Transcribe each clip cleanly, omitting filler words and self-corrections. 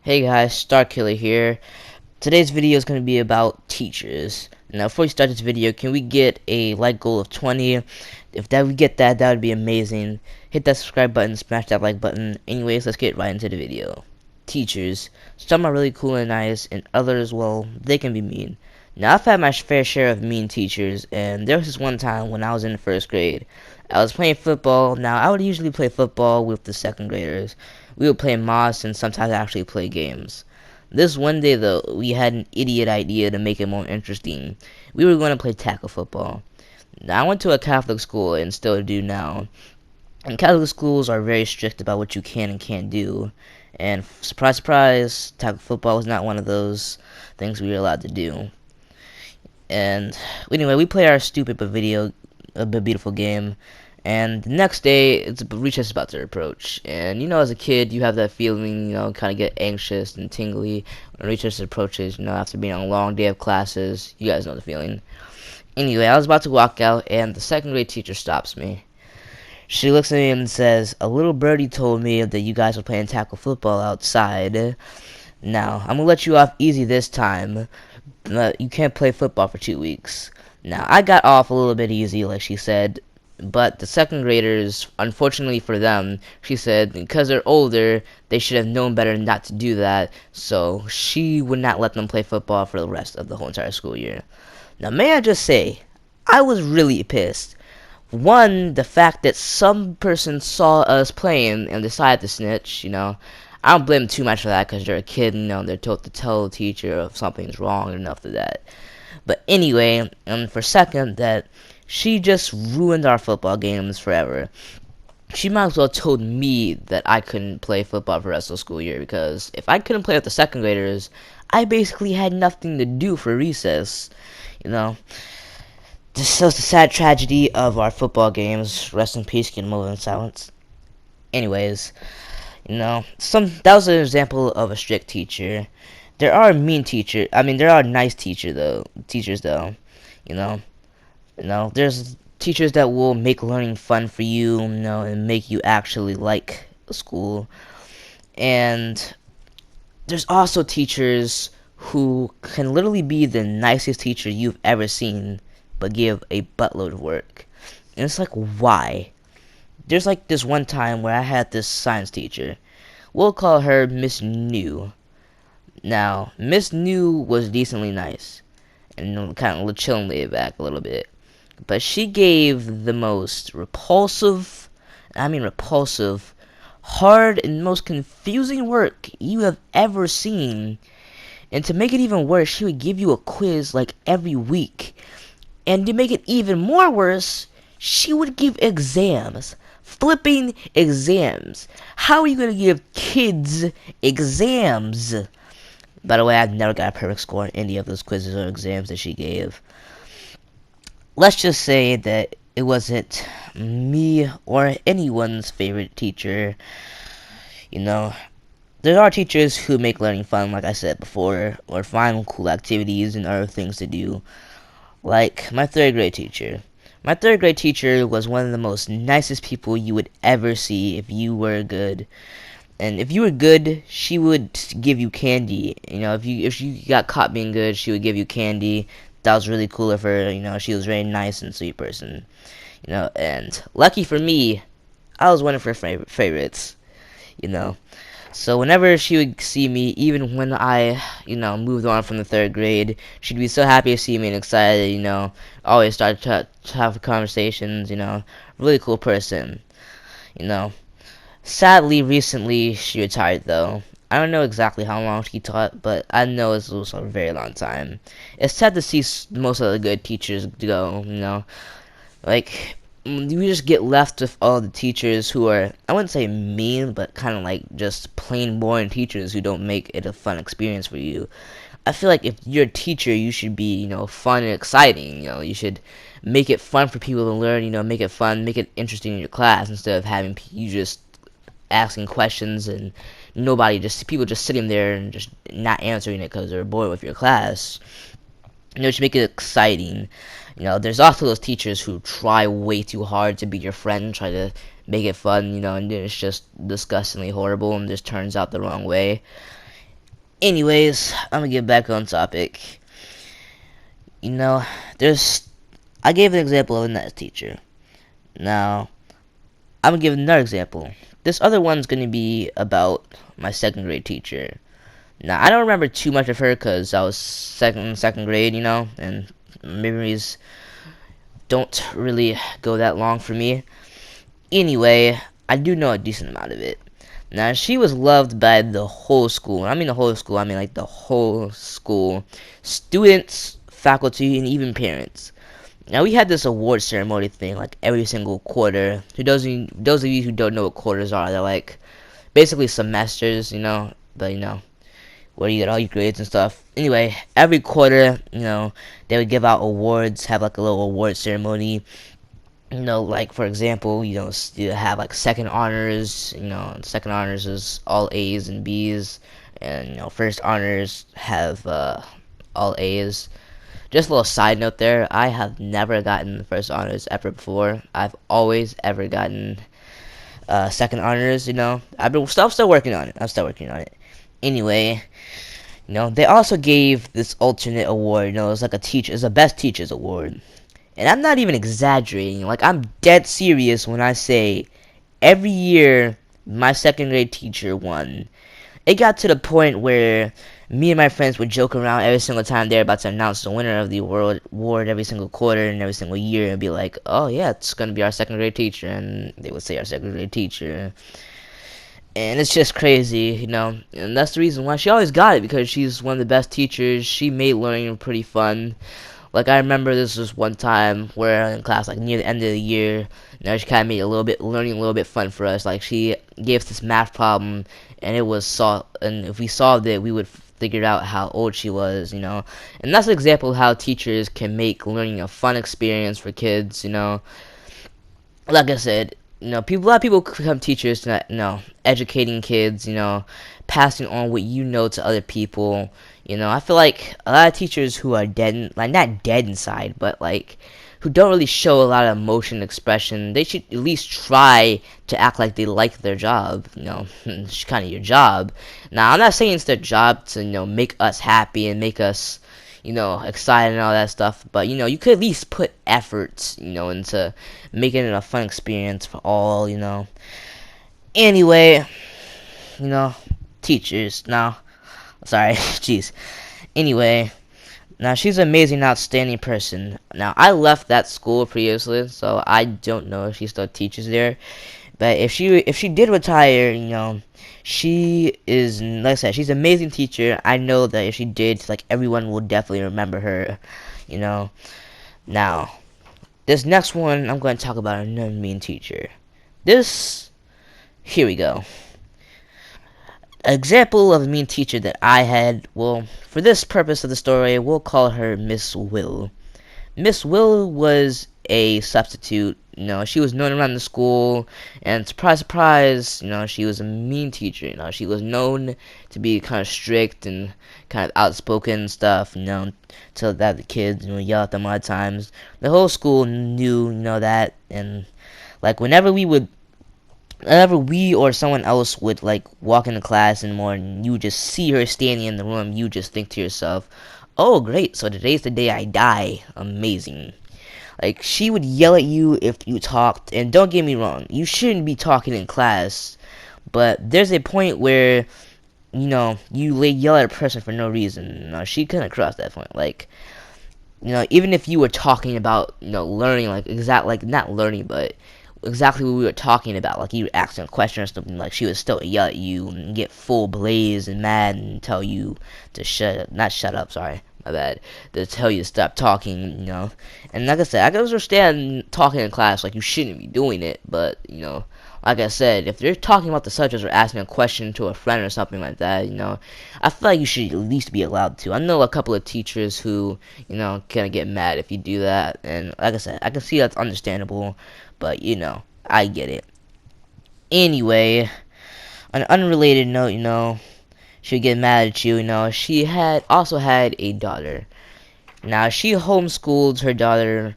Hey guys, Starkiller here. Today's video is going to be about teachers. Now, before we start this video, can we get a like goal of 20? If we get that, that would be amazing. Hit that subscribe button, smash that like button. Anyways, let's get right into the video. Teachers. Some are really cool and nice, and others, well, they can be mean. Now, I've had my fair share of mean teachers, and there was this one time when I was in the first grade. I was playing football. Now, I would usually play football with the second graders. We would play Moss and sometimes actually play games. This one day, though, we had an idiot idea to make it more interesting. We were going to play tackle football. Now, I went to a Catholic school and still do now. And Catholic schools are very strict about what you can and can't do. And surprise, surprise, tackle football was not one of those things we were allowed to do. And anyway, we played our stupid but beautiful game. And the next day, recess is about to approach. And as a kid, you have that feeling, kind of get anxious and tingly when recess approaches, after being on a long day of classes. You guys know the feeling. Anyway, I was about to walk out, and the second grade teacher stops me. She looks at me and says, "A little birdie told me that you guys were playing tackle football outside. Now, I'm going to let you off easy this time. You can't play football for 2 weeks." Now, I got off a little bit easy, like she said, but the second graders, unfortunately for them, she said because they're older, they should have known better not to do that, so she would not let them play football for the rest of the whole entire school year. Now, may I just say, I was really pissed. One, the fact that some person saw us playing and decided to snitch, I don't blame them too much for that because they're a kid, they're told to tell the teacher if something's wrong enough of that. But anyway, and for second, that she just ruined our football games forever. She might as well told me that I couldn't play football for the rest of the school year, because if I couldn't play with the second graders, I basically had nothing to do for recess. This is the sad tragedy of our football games. Rest in peace, can move in silence. Anyways, that was an example of a strict teacher. There are mean teachers. I mean, there are nice teachers though. You know, there's teachers that will make learning fun for you, and make you actually like school. And there's also teachers who can literally be the nicest teacher you've ever seen, but give a buttload of work. And it's like, why? There's like this one time where I had this science teacher. We'll call her Miss New. Now, Miss New was decently nice, and kind of chill and laid back a little bit. But she gave the most repulsive, hard and most confusing work you have ever seen. And to make it even worse, she would give you a quiz like every week. And to make it even more worse, she would give exams. Flipping exams. How are you going to give kids exams? By the way, I've never got a perfect score on any of those quizzes or exams that she gave. Let's just say that it wasn't me or anyone's favorite teacher. There are teachers who make learning fun, like I said before, or find cool activities and other things to do. Like my third grade teacher. My third grade teacher was one of the most nicest people you would ever see if you were good. And if you were good, she would give you candy. If you got caught being good, she would give you candy. That was really cool of her. She was a very nice and sweet person. And lucky for me, I was one of her favorites. So whenever she would see me, even when I, moved on from the third grade, she'd be so happy to see me and excited, always start to have conversations, really cool person, you know. Sadly, recently, she retired, though. I don't know exactly how long she taught, but I know it was a very long time. It's sad to see most of the good teachers go, Like, we just get left with all the teachers who are, I wouldn't say mean, but kind of like just plain boring teachers who don't make it a fun experience for you. I feel like if you're a teacher, you should be, fun and exciting. You should make it fun for people to learn, make it fun, make it interesting in your class, instead of having you just asking questions and people just sitting there and just not answering it because they're bored with your class. You should make it exciting. There's also those teachers who try way too hard to be your friend, try to make it fun, and then it's just disgustingly horrible and just turns out the wrong way. Anyways, I'm gonna get back on topic. You know, there's I gave an example of a nice teacher. Now, I'm gonna give another example. This other one's gonna be about my second grade teacher. Now, I don't remember too much of her because I was second grade, and memories don't really go that long for me. Anyway, I do know a decent amount of it. Now, she was loved by the whole school. I mean the whole school. I mean like the whole school. Students, faculty, and even parents. Now, we had this award ceremony thing like every single quarter. To those of you who don't know what quarters are, they're like basically semesters, but where you get all your grades and stuff. Anyway, every quarter, they would give out awards, have like a little award ceremony. Like for example, you have like second honors. Second honors is all A's and B's, and first honors have all A's. Just a little side note there, I have never gotten the first honors ever before. I've always ever gotten second honors. I'm still working on it. Anyway, they also gave this alternate award. It's like it's a best teachers award. And I'm not even exaggerating. Like, I'm dead serious when I say every year my second grade teacher won. It got to the point where me and my friends would joke around every single time they're about to announce the winner of the award every single quarter and every single year and be like, oh yeah, it's going to be our second grade teacher. And they would say our second grade teacher. And it's just crazy, And that's the reason why she always got it, because she's one of the best teachers. She made learning pretty fun. Like, I remember this was one time where in class, like, near the end of the year, she kind of made learning a little bit fun for us. Like, she gave us this math problem, and and if we solved it, we would figure out how old she was, And that's an example of how teachers can make learning a fun experience for kids, Like I said, a lot of people become teachers, educating kids, passing on what you know to other people. I feel like a lot of teachers who are dead, like not dead inside, but like who don't really show a lot of emotion expression, they should at least try to act like they like their job. It's kind of your job. Now, I'm not saying it's their job to, make us happy and make us, excited and all that stuff, but, you could at least put efforts, into making it a fun experience for all, Anyway, teachers, now, sorry, jeez. Anyway, now she's an amazing, outstanding person. Now, I left that school previously, so I don't know if she still teaches there. But if she did retire, she is, like I said, she's an amazing teacher. I know that if she did, like, everyone will definitely remember her, Now, this next one, I'm going to talk about another mean teacher. Here we go. Example of a mean teacher that I had, well, for this purpose of the story, we'll call her Miss Will. Miss Will was a substitute. She was known around the school, and surprise, surprise, she was a mean teacher. She was known to be kind of strict and kind of outspoken and stuff. So that the kids, yell at them a lot of times. The whole school knew, that, and like whenever we or someone else would like walk into class and more, and you just see her standing in the room, you just think to yourself, oh great, so today's the day I die. Amazing. Like, she would yell at you if you talked, and don't get me wrong, you shouldn't be talking in class, but there's a point where, you yell at a person for no reason. She couldn't cross that point. Like, even if you were talking about, learning, like, not learning, but exactly what we were talking about, like you were asking a question or something, like she would still yell at you and get full blaze and mad and tell you to not shut up, sorry, my bad, to tell you to stop talking, And like I said, I can understand talking in class, like you shouldn't be doing it, but, like I said, if you're talking about the subject or asking a question to a friend or something like that, I feel like you should at least be allowed to. I know a couple of teachers who, kind of get mad if you do that, and like I said, I can see that's understandable, but, I get it. Anyway, on an unrelated note, she would get mad at you, she also had a daughter. Now, she homeschooled her daughter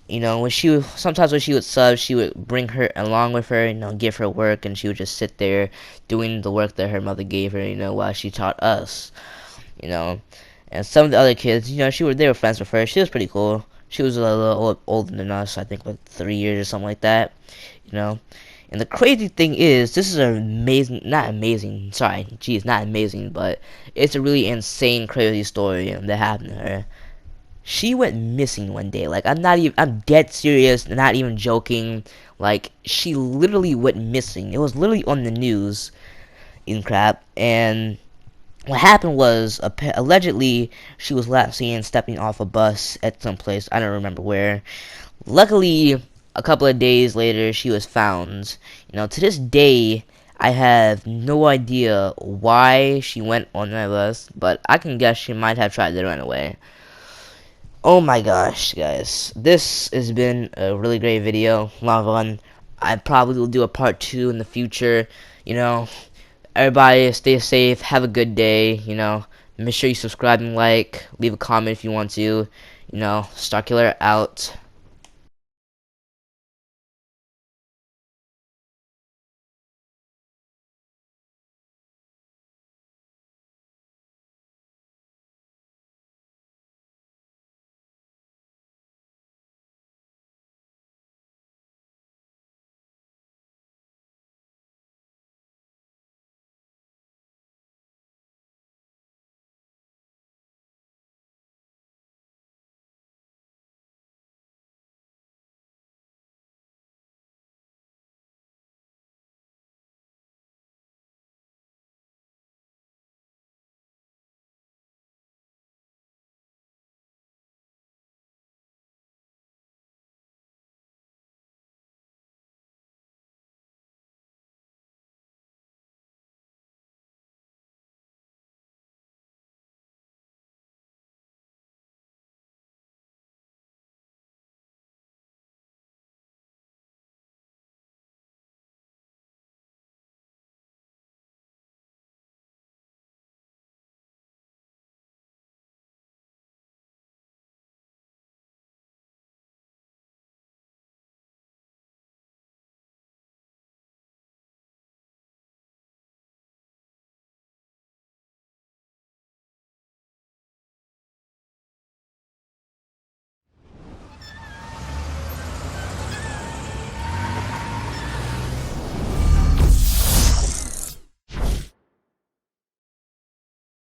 You know, sometimes when she would sub, she would bring her along with her, you know, give her work, and she would just sit there doing the work that her mother gave her, you know, while she taught us, you know. And some of the other kids, you know, they were friends with her. She was pretty cool. She was a little older than us, I think like 3 years or something like that, you know. And the crazy thing is, this is an amazing, not amazing, sorry, geez, not amazing, but it's a really insane, crazy story that happened to her. She went missing one day. Like, I'm dead serious, not even joking. Like, she literally went missing. It was literally on the news in crap. And what happened was, allegedly, she was last seen stepping off a bus at some place. I don't remember where. Luckily, a couple of days later, she was found. You know, to this day, I have no idea why she went on that bus, but I can guess she might have tried to run away. Oh my gosh, guys. This has been a really great video. Long one. I probably will do a part 2 in the future. You know, everybody stay safe. Have a good day. You know, make sure you subscribe and like. Leave a comment if you want to. You know, Starkiller out.